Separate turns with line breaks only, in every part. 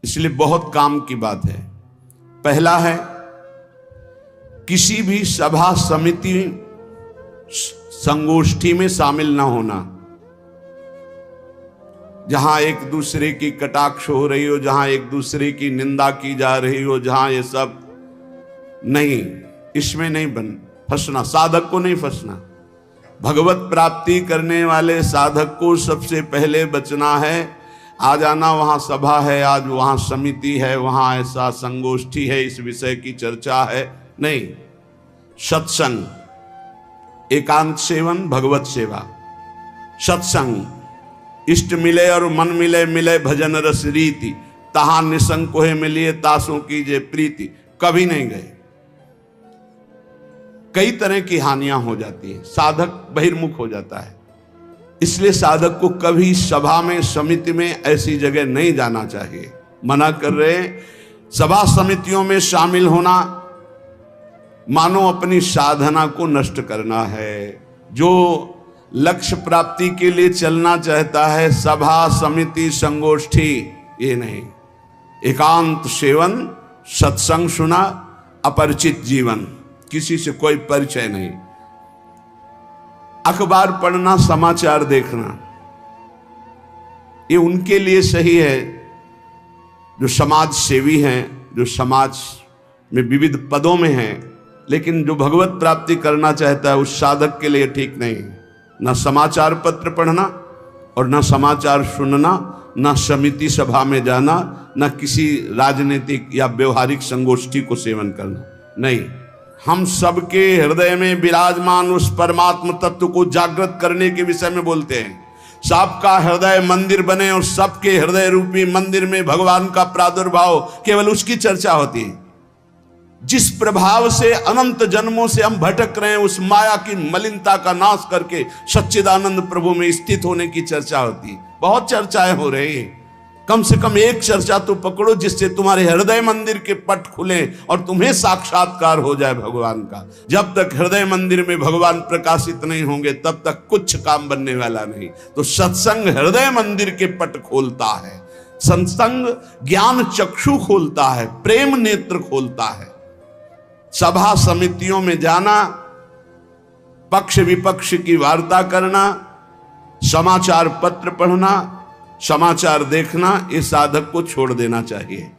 इसलिए बहुत काम की बात है। पहला है, किसी भी सभा समिति संगोष्ठी में शामिल ना होना जहां एक दूसरे की कटाक्ष हो रही हो, जहां एक दूसरे की निंदा की जा रही हो, जहां ये सब नहीं, इसमें नहीं फंसना, साधक को नहीं फंसना। भगवत प्राप्ति करने वाले साधक को सबसे पहले बचना है। आ जाना वहां सभा है, आज वहां समिति है, वहां ऐसा संगोष्ठी है, इस विषय की चर्चा है, नहीं। सत्संग, एकांत सेवन, भगवत सेवा, सत्संग, इष्ट मिले और मन मिले, मिले भजन रस रीति, तहां निसंग कोहे मिलिए, तासों कीजिए प्रीति। कभी नहीं गए, कई तरह की हानियां हो जाती है, साधक बहिर्मुख हो जाता है। इसलिए साधक को कभी सभा में, समिति में, ऐसी जगह नहीं जाना चाहिए। मना कर रहे, सभा समितियों में शामिल होना मानो अपनी साधना को नष्ट करना है। जो लक्ष्य प्राप्ति के लिए चलना चाहता है, सभा समिति संगोष्ठी, ये नहीं। एकांत सेवन, सत्संग सुना, अपरिचित जीवन, किसी से कोई परिचय नहीं। अखबार पढ़ना, समाचार देखना, ये उनके लिए सही है जो समाज सेवी हैं, जो समाज में विविध पदों में हैं, लेकिन जो भगवत प्राप्ति करना चाहता है उस साधक के लिए ठीक नहीं। ना समाचार पत्र पढ़ना और ना समाचार सुनना, ना समिति सभा में जाना, ना किसी राजनीतिक या व्यवहारिक संगोष्ठी को सेवन करना, नहीं। हम सबके हृदय में विराजमान उस परमात्म तत्व को जागृत करने के विषय में बोलते हैं। सबका हृदय मंदिर बने और सबके हृदय रूपी मंदिर में भगवान का प्रादुर्भाव, केवल उसकी चर्चा होती है। जिस प्रभाव से अनंत जन्मों से हम भटक रहे हैं, उस माया की मलिनता का नाश करके सच्चिदानंद प्रभु में स्थित होने की चर्चा होती है। बहुत चर्चाएं हो रही हैं, कम से कम एक चर्चा तो पकड़ो जिससे तुम्हारे हृदय मंदिर के पट खुले और तुम्हें साक्षात्कार हो जाए भगवान का। जब तक हृदय मंदिर में भगवान प्रकाशित नहीं होंगे तब तक कुछ काम बनने वाला नहीं। तो सत्संग हृदय मंदिर के पट खोलता है, सत्संग ज्ञान चक्षु खोलता है, प्रेम नेत्र खोलता है। सभा समितियों में जाना, पक्ष विपक्ष की वार्ता करना, समाचार पत्र पढ़ना, समाचार देखना, इस साधक को छोड़ देना चाहिए।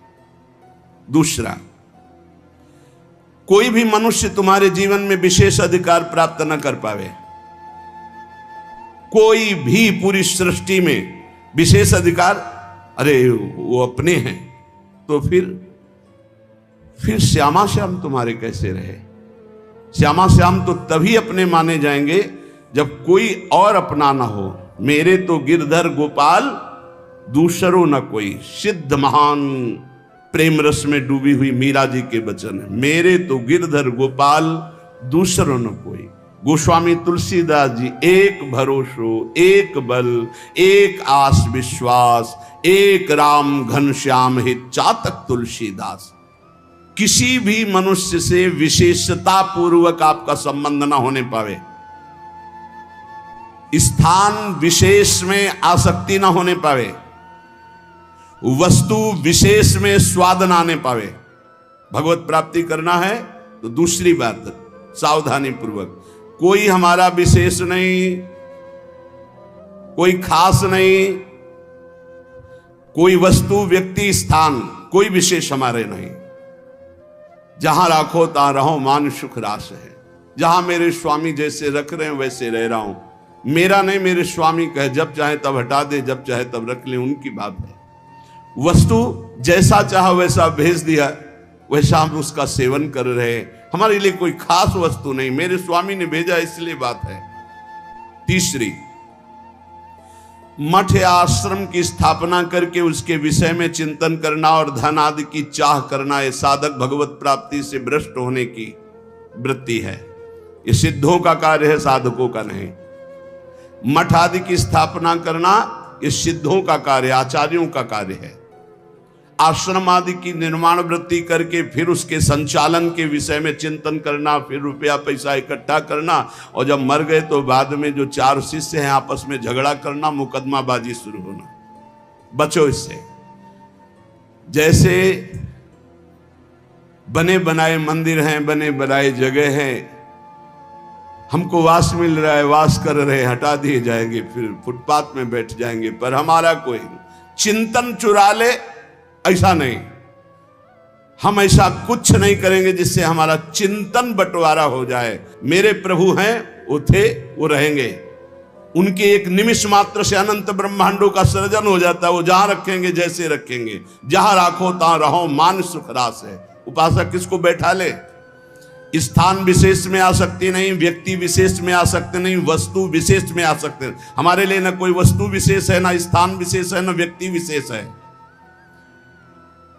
दूसरा, कोई भी मनुष्य तुम्हारे जीवन में विशेष अधिकार प्राप्त न कर पावे। कोई भी पूरी सृष्टि में विशेष अधिकार, अरे वो अपने हैं, तो फिर श्यामा श्याम तुम्हारे कैसे रहे? श्यामा श्याम तो तभी अपने माने जाएंगे जब कोई और अपना ना हो। मेरे तो गिरधर गोपाल दूसरो न कोई, सिद्ध महान प्रेम रस में डूबी हुई मीरा जी के वचन है। मेरे तो गिरधर गोपाल दूसरो न कोई। गोस्वामी तुलसीदास जी, एक भरोसो, एक बल, एक आस विश्वास, एक राम घनश्याम हित चातक तुलसीदास। किसी भी मनुष्य से विशेषता पूर्वक आपका संबंध ना होने पावे, स्थान विशेष में आसक्ति ना होने पावे, वस्तु विशेष में स्वाद ना आने पावे। भगवत प्राप्ति करना है तो दूसरी बात, सावधानी पूर्वक। कोई हमारा विशेष नहीं, कोई खास नहीं, कोई वस्तु व्यक्ति स्थान कोई विशेष हमारे नहीं। जहां राखो तहां रहो, मान सुख रास है। जहां मेरे स्वामी जैसे रख रहे हैं वैसे रह रहा हूं, मेरा नहीं, मेरे स्वामी कहे जब चाहे तब हटा दे, जब चाहे तब रख ले, उनकी बात है। वस्तु जैसा चाहा वैसा भेज दिया, वैसा हम उसका सेवन कर रहे हैं। हमारे लिए कोई खास वस्तु नहीं, मेरे स्वामी ने भेजा इसलिए बात है। तीसरी, मठ या आश्रम की स्थापना करके उसके विषय में चिंतन करना और धन आदि की चाह करना, यह साधक भगवत प्राप्ति से भ्रष्ट होने की वृत्ति है। यह सिद्धों का कार्य है, साधकों का नहीं। मठ आदि की स्थापना करना यह सिद्धों का कार्य, आचार्यों का कार्य है। आश्रम आदि की निर्माण वृत्ति करके फिर उसके संचालन के विषय में चिंतन करना, फिर रुपया पैसा इकट्ठा करना, और जब मर गए तो बाद में जो 4 शिष्य हैं आपस में झगड़ा करना, मुकदमाबाजी शुरू होना। बचो इससे। जैसे बने बनाए मंदिर हैं, बने बनाए जगह हैं, हमको वास मिल रहा है, वास कर रहे, हटा दिए जाएंगे, फिर फुटपाथ में बैठ जाएंगे, पर हमारा कोई चिंतन चुरा ले, ऐसा नहीं। हम ऐसा कुछ नहीं करेंगे जिससे हमारा चिंतन बंटवारा हो जाए। मेरे प्रभु हैं, वो थे, वो रहेंगे। उनके एक निमिष मात्र से अनंत ब्रह्मांडों का सृजन हो जाता है। वो जहां रखेंगे जैसे रखेंगे, जहां राखो तहां रहो, मान सुख रास है। उपासक किसको बैठा ले? स्थान विशेष में आ सकते नहीं, व्यक्ति विशेष में आ सकते नहीं, वस्तु विशेष में आ सकते नहीं। हमारे लिए ना कोई वस्तु विशेष है, ना स्थान विशेष है, ना व्यक्ति विशेष है।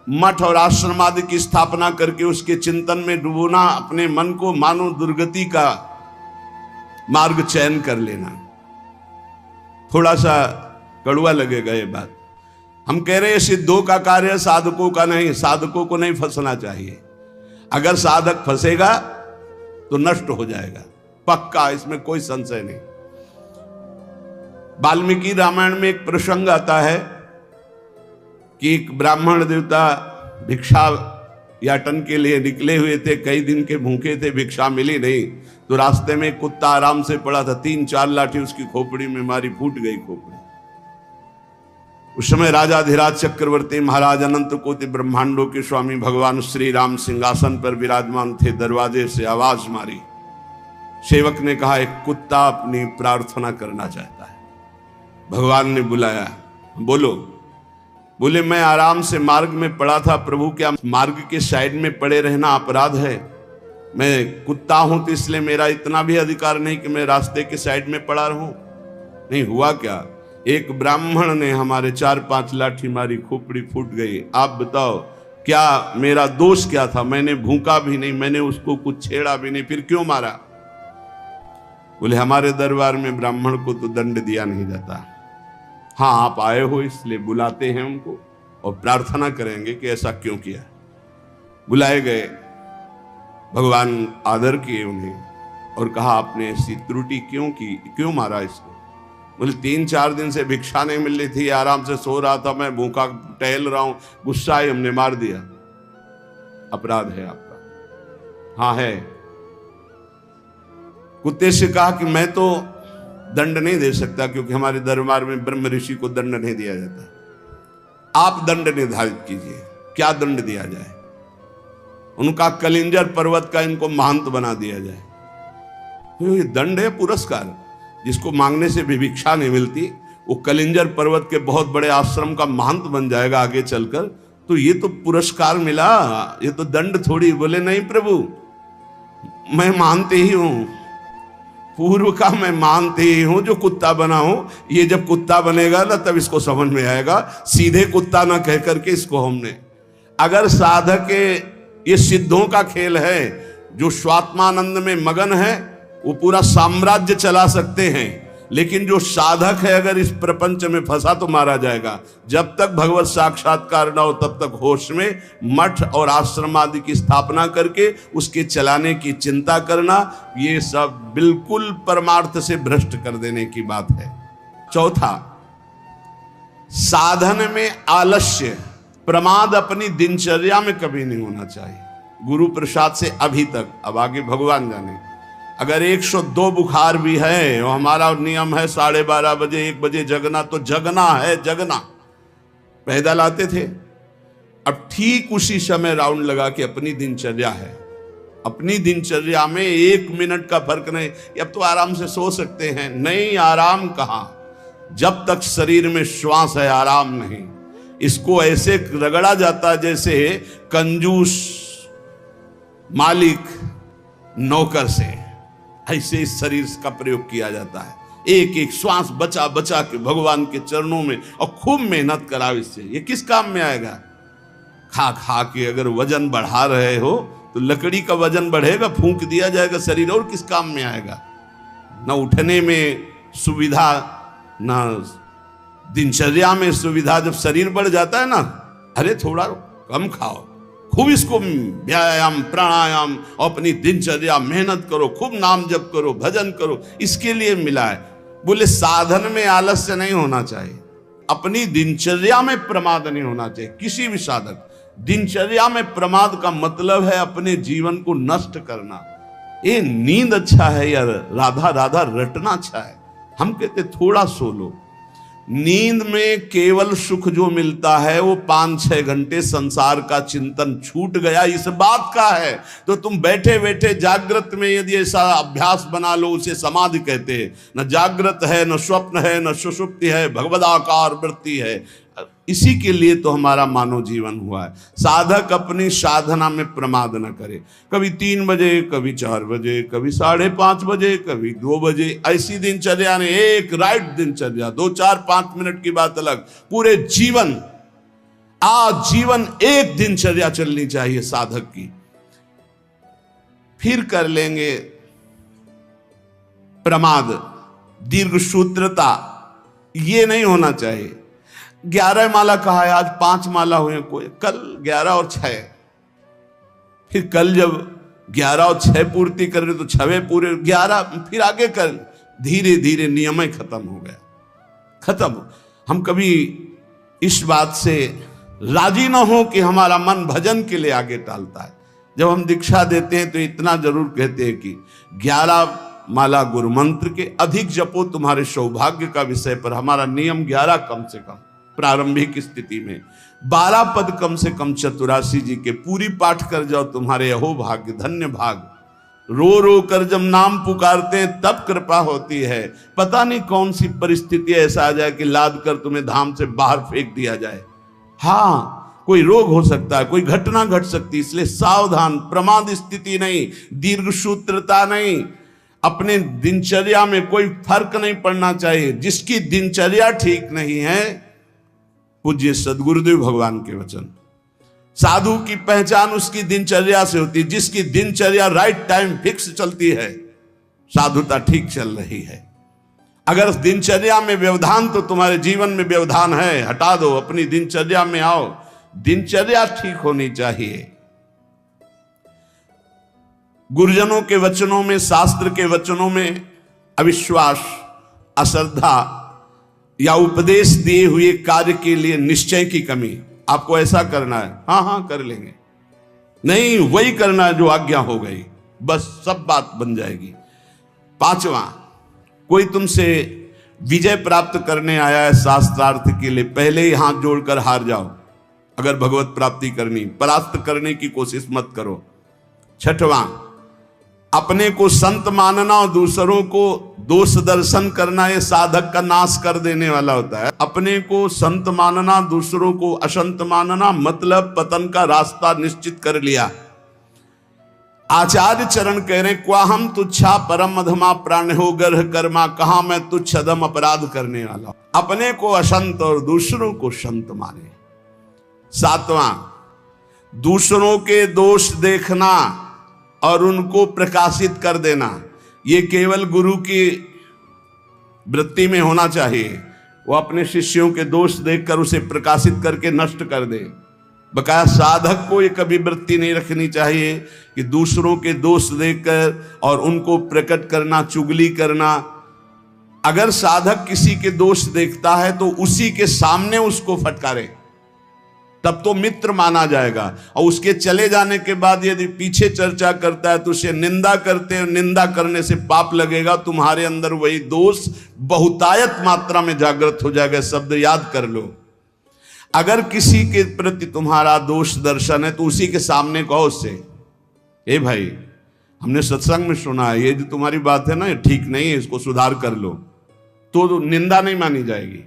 मठ और आश्रम आदि की स्थापना करके उसके चिंतन में डुबोना, अपने मन को मानो दुर्गति का मार्ग चयन कर लेना। थोड़ा सा कड़वा लगेगा ये बात। हम कह रहे हैं सिद्धों का कार्य, साधकों का नहीं। साधकों को नहीं फंसना चाहिए। अगर साधक फंसेगा तो नष्ट हो जाएगा, पक्का, इसमें कोई संशय नहीं। वाल्मीकि रामायण में एक प्रसंग आता है कि एक ब्राह्मण देवता भिक्षा याटन के लिए निकले हुए थे, कई दिन के भूखे थे, भिक्षा मिली नहीं, तो रास्ते में कुत्ता आराम से पड़ा था, 3-4 लाठी उसकी खोपड़ी में मारी, फूट गई खोपड़ी। उस समय राजाधिराज चक्रवर्ती महाराज अनंत कोटि ब्रह्मांडों के स्वामी भगवान श्री राम सिंहासन पर विराजमान थे। दरवाजे से आवाज मारी, सेवक ने कहा एक कुत्ता अपनी प्रार्थना करना चाहता है। भगवान ने बुलाया, बोलो। बोले मैं आराम से मार्ग में पड़ा था प्रभु, क्या मार्ग के साइड में पड़े रहना अपराध है? मैं कुत्ता हूं तो इसलिए मेरा इतना भी अधिकार नहीं कि मैं रास्ते के साइड में पड़ा रहूं? नहीं, हुआ क्या, एक ब्राह्मण ने हमारे 4-5 लाठी मारी, खोपड़ी फूट गई। आप बताओ क्या मेरा दोष क्या था? मैंने भूखा भी नहीं, मैंने उसको कुछ छेड़ा भी नहीं, फिर क्यों मारा? बोले हमारे दरबार में ब्राह्मण को तो दंड दिया नहीं जाता। हाँ, आप आए हो इसलिए बुलाते हैं उनको और प्रार्थना करेंगे कि ऐसा क्यों किया। बुलाए गए, भगवान आदर किए उन्हें और कहा आपने ऐसी त्रुटि क्यों की, क्यों मारा इसको? बोले 3-4 दिन से भिक्षा नहीं मिल रही थी, आराम से सो रहा था, मैं भूखा टहल रहा हूं, गुस्सा आई, हमने मार दिया। अपराध है आपका? हाँ है। कुत्ते से कहा कि मैं तो दंड नहीं दे सकता क्योंकि हमारे दरबार में ब्रह्म ऋषि को दंड नहीं दिया जाता। आप दंड निर्धारित कीजिए, क्या दंड दिया जाए? उनका कलिंजर पर्वत का इनको महंत बना दिया जाए। तो ये दंड है, पुरस्कार। जिसको मांगने से भी भिक्षा नहीं मिलती, वो कलिंजर पर्वत के बहुत बड़े आश्रम का महंत बन जाएगा आगे चलकर, तो ये तो पुरस्कार मिला, ये तो दंड थोड़ी। बोले नहीं प्रभु, मैं मानते ही हूं, पूर्व का मैं मानते ही हूं, जो कुत्ता बना हूं, ये जब कुत्ता बनेगा ना तब इसको समझ में आएगा। सीधे कुत्ता ना कह करके इसको हमने, अगर साधक ये सिद्धों का खेल है, जो स्वात्मानंद में मगन है वो पूरा साम्राज्य चला सकते हैं, लेकिन जो साधक है अगर इस प्रपंच में फंसा तो मारा जाएगा। जब तक भगवत साक्षात्कार न हो तब तक होश में मठ और आश्रम आदि की स्थापना करके उसके चलाने की चिंता करना, ये सब बिल्कुल परमार्थ से भ्रष्ट कर देने की बात है। चौथा, साधन में आलस्य, प्रमाद अपनी दिनचर्या में कभी नहीं होना चाहिए। गुरु प्रसाद से अभी तक, अब आगे भगवान जाने, अगर 102 बुखार भी है और हमारा नियम है 12:30 बजे 1 बजे जगना, तो जगना है, जगना। पैदल आते थे, अब ठीक उसी समय राउंड लगा के अपनी दिनचर्या है, अपनी दिनचर्या में 1 मिनट का फर्क नहीं। अब तो आराम से सो सकते हैं, नहीं, आराम कहां, जब तक शरीर में श्वास है आराम नहीं। इसको ऐसे रगड़ा जाता जैसे कंजूस मालिक नौकर से, ऐसे इस शरीर का प्रयोग किया जाता है। एक एक श्वास बचा बचा के भगवान के चरणों में, और खूब मेहनत कराओ इससे। ये किस काम में आएगा? खा खा के अगर वजन बढ़ा रहे हो तो लकड़ी का वजन बढ़ेगा, फूंक दिया जाएगा शरीर, और किस काम में आएगा? ना उठने में सुविधा, ना दिनचर्या में सुविधा। जब शरीर बढ़ जाता है ना, अरे थोड़ा कम खाओ, खूब इसको व्यायाम प्राणायाम और अपनी दिनचर्या मेहनत करो, खूब नाम जप करो, भजन करो, इसके लिए मिला है। बोले साधन में आलस्य नहीं होना चाहिए। अपनी दिनचर्या में प्रमाद नहीं होना चाहिए। किसी भी साधक दिनचर्या में प्रमाद का मतलब है अपने जीवन को नष्ट करना। ये नींद अच्छा है यार, राधा राधा रटना अच्छा है, हम कहते थोड़ा सो लो। नींद में केवल सुख जो मिलता है वो 5-6 घंटे संसार का चिंतन छूट गया इस बात का है। तो तुम बैठे बैठे जागृत में यदि ऐसा अभ्यास बना लो, उसे समाधि कहते हैं। न जागृत है, न स्वप्न है, न सुषुप्ति है, भगवदाकार वृत्ति है। इसी के लिए तो हमारा मानव जीवन हुआ है। साधक अपनी साधना में प्रमाद न करे। कभी 3 बजे, कभी 4 बजे, कभी 5:30 बजे, कभी 2 बजे, ऐसी दिनचर्या ने एक राइट दिनचर्या, 2-4-5 मिनट की बात अलग, पूरे जीवन आजीवन एक दिनचर्या चलनी चाहिए साधक की। फिर कर लेंगे प्रमाद, दीर्घ सूत्रता ये नहीं होना चाहिए। 11 माला कहा है, आज 5 माला हुए, कोई कल 11 और 6, फिर कल जब 11 और 6 पूर्ति कर रहे तो 6 पूरे 11, फिर आगे कर। धीरे धीरे नियम ही खत्म हो गया, खत्म। हम कभी इस बात से राजी ना हो कि हमारा मन भजन के लिए आगे टालता है। जब हम दीक्षा देते हैं तो इतना जरूर कहते हैं कि 11 माला गुरु मंत्र के अधिक जपो तुम्हारे सौभाग्य का विषय पर। हमारा नियम 11 कम से कम प्रारंभिक स्थिति में, 12 पद कम से कम चतुरासी जी के पूरी पाठ कर जाओ, तुम्हारे अहो भाग्य धन्य भाग। रो रो कर जब नाम पुकारते हैं तब कृपा होती है। पता नहीं कौन सी परिस्थिति ऐसा आ जाए कि लाद कर तुम्हें धाम से बाहर फेंक दिया जाए। हाँ, कोई रोग हो सकता है, कोई घटना घट सकती, इसलिए सावधान। प्रमाद स्थिति नहीं, दीर्घ सूत्रता नहीं, अपने दिनचर्या में कोई फर्क नहीं पड़ना चाहिए। जिसकी दिनचर्या ठीक नहीं है, पूज्य सदगुरुदेव भगवान के वचन, साधु की पहचान उसकी दिनचर्या से होती है। जिसकी दिनचर्या राइट टाइम फिक्स चलती है, साधुता ठीक चल रही है। अगर दिनचर्या में व्यवधान, तो तुम्हारे जीवन में व्यवधान है, हटा दो, अपनी दिनचर्या में आओ। दिनचर्या ठीक होनी चाहिए। गुरुजनों के वचनों में, शास्त्र के वचनों में अविश्वास, अश्रद्धा या उपदेश दिए हुए कार्य के लिए निश्चय की कमी। आपको ऐसा करना है, हाँ हाँ कर लेंगे, नहीं वही करना है जो आज्ञा हो गई, बस सब बात बन जाएगी। 5वां, कोई तुमसे विजय प्राप्त करने आया है शास्त्रार्थ के लिए, पहले ही हाथ जोड़कर हार जाओ। अगर भगवत प्राप्ति करनी, परास्त करने की कोशिश मत करो। 6वां, अपने को संत मानना और दूसरों को दोष दर्शन करना, ये साधक का नाश कर देने वाला होता है। अपने को संत मानना, दूसरों को असंत मानना, मतलब पतन का रास्ता निश्चित कर लिया। आचार्य चरण कह रहे, क्वा हम तुच्छा परम अधमा प्राण हो गर्ह कर्मा, कहा मैं तुच्छ अधम अपराध करने वाला। अपने को असंत और दूसरों को संत माने। 7वां, दूसरों के दोष देखना और उनको प्रकाशित कर देना, ये केवल गुरु की वृत्ति में होना चाहिए। वो अपने शिष्यों के दोष देखकर उसे प्रकाशित करके नष्ट कर दे। बकाया साधक को ये कभी वृत्ति नहीं रखनी चाहिए कि दूसरों के दोष देखकर और उनको प्रकट करना, चुगली करना। अगर साधक किसी के दोष देखता है तो उसी के सामने उसको फटकारे, तब तो मित्र माना जाएगा। और उसके चले जाने के बाद यदि पीछे चर्चा करता है तो उसे निंदा करते हैं, निंदा करने से पाप लगेगा। तुम्हारे अंदर वही दोष बहुतायत मात्रा में जागृत हो जाएगा। शब्द याद कर लो। अगर किसी के प्रति तुम्हारा दोष दर्शन है तो उसी के सामने कहो उससे, ए भाई हमने सत्संग में सुना है, ये जो तुम्हारी बात है ना ये ठीक नहीं है, इसको सुधार कर लो। तो निंदा नहीं मानी जाएगी।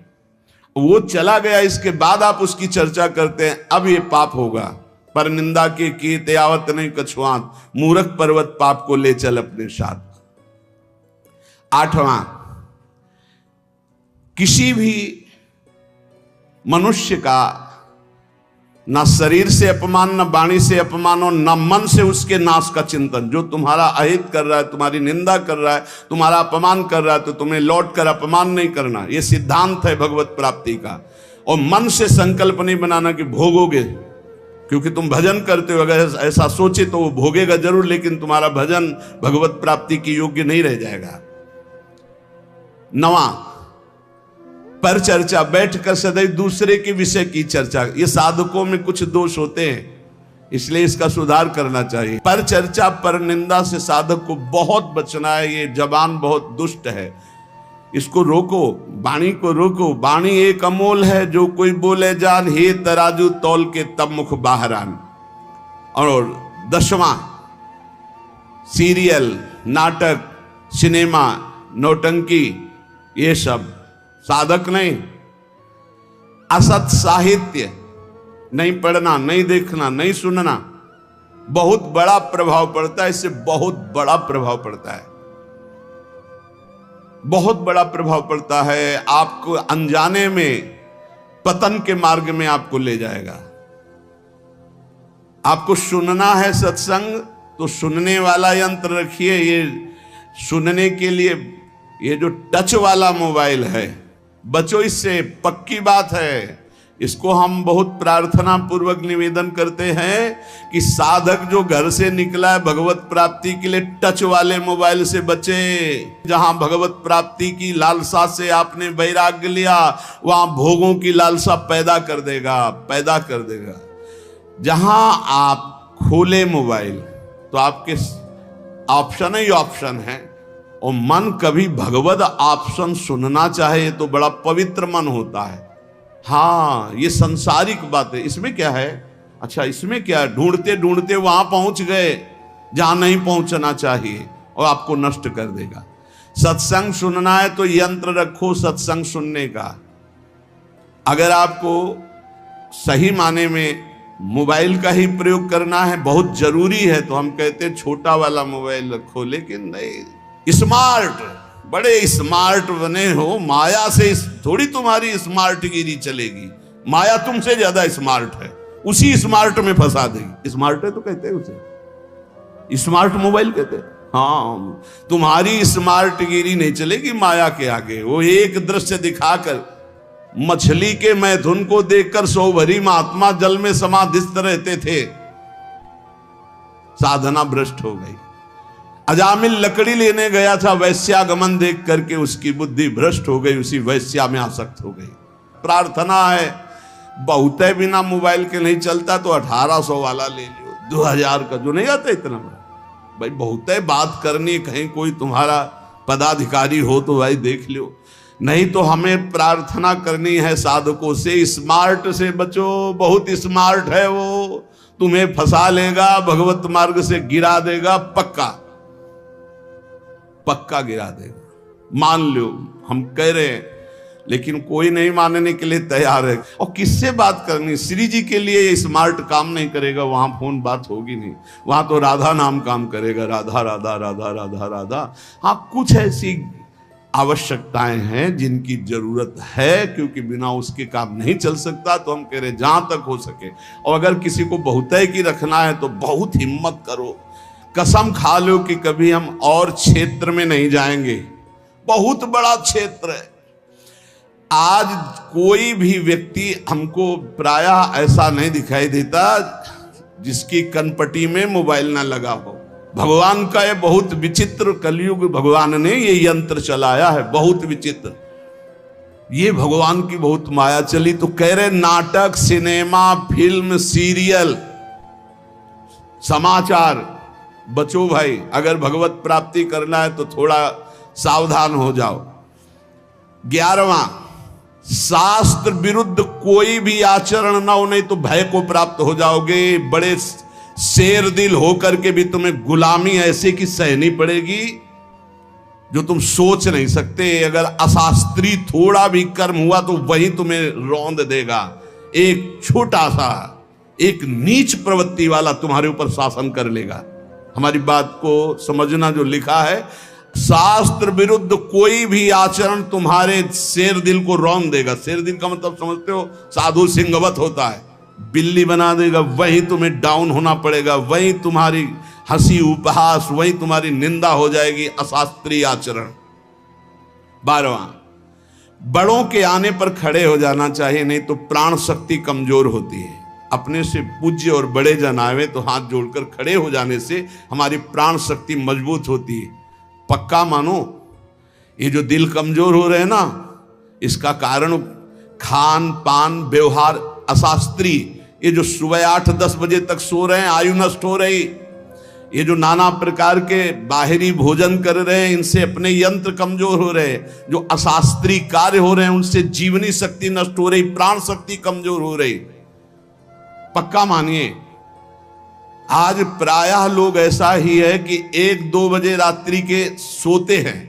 वो चला गया, इसके बाद आप उसकी चर्चा करते हैं, अब ये पाप होगा। पर निंदा के कीते आवत नहीं कछुआत, मूर्ख पर्वत पाप को ले चल अपने साथ। 8वां, किसी भी मनुष्य का ना शरीर से अपमान, न वाणी से अपमान और न मन से उसके नाश का चिंतन। जो तुम्हारा अहित कर रहा है, तुम्हारी निंदा कर रहा है, तुम्हारा अपमान कर रहा है, तो तुम्हें लौट कर अपमान नहीं करना। यह सिद्धांत है भगवत प्राप्ति का। और मन से संकल्प नहीं बनाना कि भोगोगे, क्योंकि तुम भजन करते हो। अगर ऐसा सोचे तो वो भोगेगा जरूर, लेकिन तुम्हारा भजन भगवत प्राप्ति की योग्य नहीं रह जाएगा। 9वां, पर चर्चा, बैठकर सदैव दूसरे के विषय की चर्चा, ये साधकों में कुछ दोष होते हैं, इसलिए इसका सुधार करना चाहिए। पर चर्चा, पर निंदा से साधक को बहुत बचना है। ये जबान बहुत दुष्ट है, इसको रोको, वाणी को रोको। वाणी एक अमोल है, जो कोई बोले जान, हे तराजू तौल के तब मुख बाहरान। और 10वां, सीरियल, नाटक, सिनेमा, नौटंकी, ये सब साधक नहीं। असत साहित्य नहीं पढ़ना, नहीं देखना, नहीं सुनना, बहुत बड़ा प्रभाव पड़ता है। इससे बहुत बड़ा प्रभाव पड़ता है, बहुत बड़ा प्रभाव पड़ता है। आपको अनजाने में पतन के मार्ग में आपको ले जाएगा। आपको सुनना है सत्संग, तो सुनने वाला यंत्र रखिए। ये सुनने के लिए ये जो टच वाला मोबाइल है, बचो इससे, पक्की बात है। इसको हम बहुत प्रार्थना पूर्वक निवेदन करते हैं कि साधक जो घर से निकला है भगवत प्राप्ति के लिए, टच वाले मोबाइल से बचे। जहां भगवत प्राप्ति की लालसा से आपने वैराग्य लिया, वहां भोगों की लालसा पैदा कर देगा, पैदा कर देगा। जहां आप खोले मोबाइल तो आपके ऑप्शन ही ऑप्शन है, और मन कभी भगवत ऑप्शन सुनना चाहे तो बड़ा पवित्र मन होता है। हाँ, ये संसारिक बात है। इसमें क्या है? अच्छा, इसमें क्या है? ढूंढते ढूंढते वहां पहुंच गए जहां नहीं पहुंचना चाहिए, और आपको नष्ट कर देगा। सत्संग सुनना है तो यंत्र रखो सत्संग सुनने का। अगर आपको सही माने में मोबाइल का ही प्रयोग करना है, बहुत जरूरी है, तो हम कहते हैं छोटा वाला मोबाइल रखो। लेकिन नहीं, स्मार्ट, बड़े स्मार्ट बने हो, माया से थोड़ी तुम्हारी स्मार्ट गिरी चलेगी। माया तुमसे ज्यादा स्मार्ट है, उसी स्मार्ट में फंसा देगी। स्मार्ट है तो कहते हैं उसे, स्मार्ट मोबाइल कहते हैं। हाँ, तुम्हारी स्मार्ट गिरी नहीं चलेगी माया के आगे। वो एक दृश्य दिखाकर, मछली के मैथुन को देखकर सौभरी महात्मा जल में समाधिस्थ रहते थे, साधना भ्रष्ट हो गई। अजामिल लकड़ी लेने गया था, वैश्यागमन देख करके उसकी बुद्धि भ्रष्ट हो गई, उसी वैश्या में आसक्त हो गई। प्रार्थना है, बहुते बिना मोबाइल के नहीं चलता तो 1800 वाला ले लियो, 2000 का जो नहीं आता इतना बड़ा। भाई बहुते बात करनी, कहीं कोई तुम्हारा पदाधिकारी हो तो भाई देख लियो। नहीं तो हमें प्रार्थना करनी है साधकों से, स्मार्ट से बचो। बहुत स्मार्ट है वो, तुम्हें फंसा लेगा, भगवत मार्ग से गिरा देगा, पक्का पक्का गिरा देगा। मान लो, हम कह रहे हैं, लेकिन कोई नहीं मानने के लिए तैयार है। और किससे बात करनी? श्री जी के लिए ये स्मार्ट काम नहीं करेगा, वहां फोन बात होगी नहीं, वहां तो राधा नाम काम करेगा, राधा राधा राधा राधा राधा। हाँ, कुछ ऐसी आवश्यकताएं हैं जिनकी जरूरत है, क्योंकि बिना उसके काम नहीं चल सकता। तो हम कह रहे जहां तक हो सके, और अगर किसी को बहुतय की रखना है तो बहुत हिम्मत करो, कसम खा लो कि कभी हम और क्षेत्र में नहीं जाएंगे। बहुत बड़ा क्षेत्र है। आज कोई भी व्यक्ति हमको प्रायः ऐसा नहीं दिखाई देता जिसकी कनपटी में मोबाइल ना लगा हो। भगवान का ये बहुत विचित्र कलयुग, भगवान ने ये यंत्र चलाया है, बहुत विचित्र। ये भगवान की बहुत माया चली। तो कह रहे नाटक, सिनेमा, फिल्म, सीरियल, समाचार, बचो भाई। अगर भगवत प्राप्ति करना है तो थोड़ा सावधान हो जाओ। 11वां, शास्त्र विरुद्ध कोई भी आचरण ना हो, नहीं तो भय को प्राप्त हो जाओगे। बड़े शेर दिल होकर के भी तुम्हें गुलामी ऐसे की सहनी पड़ेगी जो तुम सोच नहीं सकते। अगर अशास्त्रीय थोड़ा भी कर्म हुआ तो वही तुम्हें रौंद देगा। एक छोटा सा, एक नीच प्रवृत्ति वाला तुम्हारे ऊपर शासन कर लेगा। हमारी बात को समझना, जो लिखा है, शास्त्र विरुद्ध कोई भी आचरण तुम्हारे शेर दिल को रौंद देगा। शेर दिल का मतलब समझते हो? साधु सिंहवत होता है, बिल्ली बना देगा। वही तुम्हें डाउन होना पड़ेगा, वही तुम्हारी हंसी उपहास, वही तुम्हारी निंदा हो जाएगी, अशास्त्रीय आचरण। 12वां, बड़ों के आने पर खड़े हो जाना चाहिए, नहीं तो प्राण शक्ति कमजोर होती है। अपने से पूज्य और बड़े जन आवे तो हाथ जोड़कर खड़े हो जाने से हमारी प्राण शक्ति मजबूत होती है। पक्का मानो, ये जो दिल कमजोर हो रहे हैं ना, इसका कारण खान पान व्यवहार अशास्त्रीय, ये जो सुबह 8-10 बजे तक सो रहे हैं, आयु नष्ट हो रही, ये जो नाना प्रकार के बाहरी भोजन कर रहे हैं, इनसे अपने यंत्र कमजोर हो रहे हैं, जो अशास्त्रीय कार्य हो रहे हैं उनसे जीवनी शक्ति नष्ट हो रही, प्राण शक्ति कमजोर हो रही। पक्का मानिए, आज प्रायः लोग ऐसा ही है कि 1-2 बजे रात्रि के सोते हैं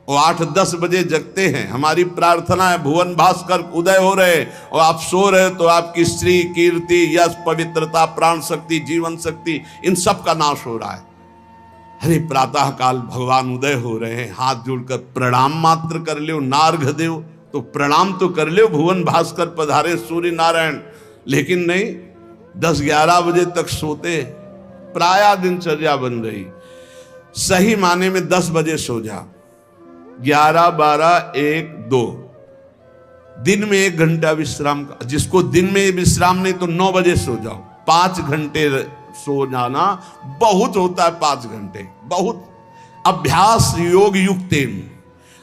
और 8-10 बजे जगते हैं। हमारी प्रार्थना है भुवन भास्कर उदय हो रहे और आप सो रहे, तो आपकी श्री कीर्ति यश पवित्रता प्राण शक्ति जीवन शक्ति इन सब का नाश हो रहा है। अरे प्रातः काल भगवान उदय हो रहे हैं, हाथ जोड़कर प्रणाम मात्र कर लो, नार्घ देव तो प्रणाम तो कर लो, भुवन भास्कर पधारे सूर्य नारायण, लेकिन नहीं 10-11 बजे तक सोते। प्रायः दिनचर्या बन रही, सही माने में 10 बजे सो जा, 11, 12, 1, 2 दिन में 1 घंटा विश्राम का, जिसको दिन में विश्राम नहीं तो 9 बजे सो जाओ। 5 घंटे सो जाना बहुत होता है, 5 घंटे बहुत। अभ्यास योग युक्तेन,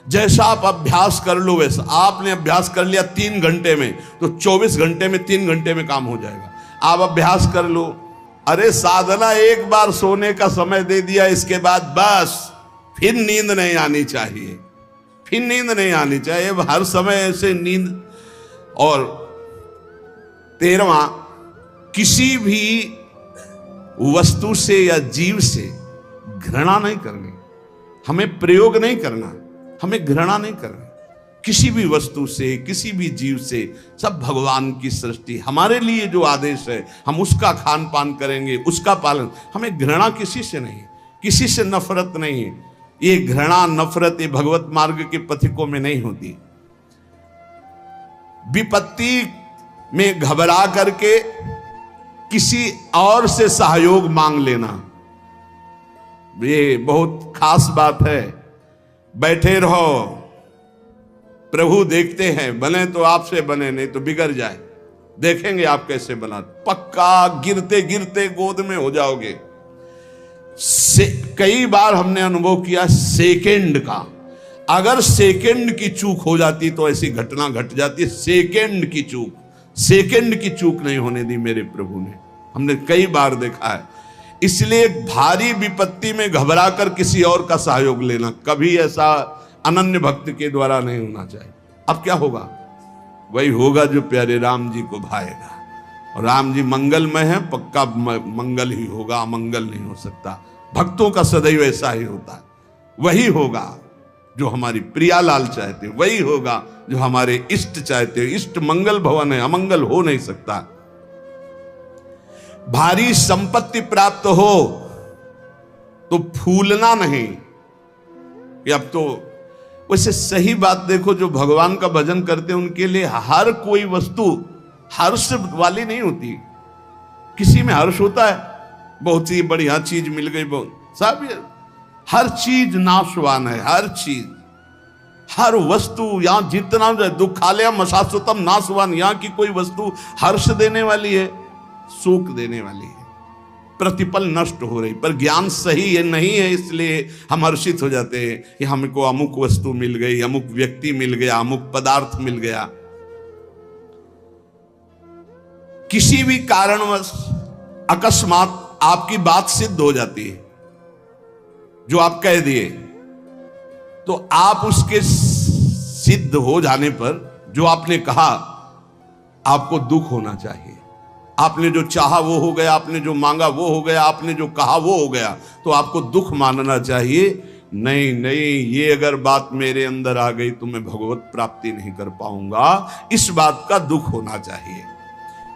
जैसा आप अभ्यास कर लो वैसा। आपने अभ्यास कर लिया 3 घंटे में, तो 24 घंटे में 3 घंटे में काम हो जाएगा। आप अभ्यास कर लो। अरे साधना एक बार सोने का समय दे दिया, इसके बाद बस फिर नींद नहीं आनी चाहिए, फिर नींद नहीं आनी चाहिए हर समय ऐसे नींद। और 13वां, किसी भी वस्तु से या जीव से घृणा नहीं करनी। हमें प्रयोग नहीं करना, हमें घृणा नहीं करनी किसी भी वस्तु से, किसी भी जीव से। सब भगवान की सृष्टि, हमारे लिए जो आदेश है हम उसका खान पान करेंगे, उसका पालन। हमें घृणा किसी से नहीं, किसी से नफरत नहीं है। ये घृणा नफरत ये भगवत मार्ग के पथिकों में नहीं होती। विपत्ति में घबरा करके किसी और से सहयोग मांग लेना, ये बहुत खास बात है। बैठे रहो, प्रभु देखते हैं, बने तो आपसे बने, नहीं तो बिगड़ जाए, देखेंगे आप कैसे बना। पक्का गिरते गिरते गोद में हो जाओगे। कई बार हमने अनुभव किया सेकंड का, अगर सेकंड की चूक हो जाती तो ऐसी घटना घट जाती है। सेकंड की चूक, सेकंड की चूक नहीं होने दी मेरे प्रभु ने, हमने कई बार देखा है। इसलिए भारी विपत्ति में घबरा कर किसी और का सहयोग लेना कभी ऐसा अनन्य भक्त के द्वारा नहीं होना चाहिए। अब क्या होगा? वही होगा जो प्यारे राम जी को भाएगा। और राम जी मंगलमय है, पक्का मंगल ही होगा, अमंगल नहीं हो सकता। भक्तों का सदैव ऐसा ही होता है। वही होगा जो हमारी प्रियालाल चाहते, वही होगा जो हमारे इष्ट चाहते। इष्ट मंगल भवन है, अमंगल हो नहीं सकता। भारी संपत्ति प्राप्त हो तो फूलना नहीं कि अब तो। वैसे सही बात देखो, जो भगवान का भजन करते हैं उनके लिए हर कोई वस्तु हर्ष वाली नहीं होती। किसी में हर्ष होता है, बहुत ही बढ़िया चीज मिल गई, बहुत सब, हर चीज नाशवान है। हर चीज, हर वस्तु, यहां जितना दुखालयम शाश्वतम नाशवान, यहां की कोई वस्तु हर्ष देने वाली है, सुख देने वाली है, प्रतिपल नष्ट हो रही। पर ज्ञान सही है नहीं है, इसलिए हम हर्षित हो जाते हैं कि हमको अमुक वस्तु मिल गई, अमुक व्यक्ति मिल गया, अमुक पदार्थ मिल गया। किसी भी कारणवश अकस्मात आपकी बात सिद्ध हो जाती है, जो आप कह दिए, तो आप उसके सिद्ध हो जाने पर जो आपने कहा, आपको दुख होना चाहिए। आपने जो चाहा वो हो गया, आपने जो मांगा वो हो गया, आपने जो कहा वो हो गया, तो आपको दुख मानना चाहिए। नहीं नहीं, ये अगर बात मेरे अंदर आ गई तो मैं भगवत प्राप्ति नहीं कर पाऊंगा, इस बात का दुख होना चाहिए।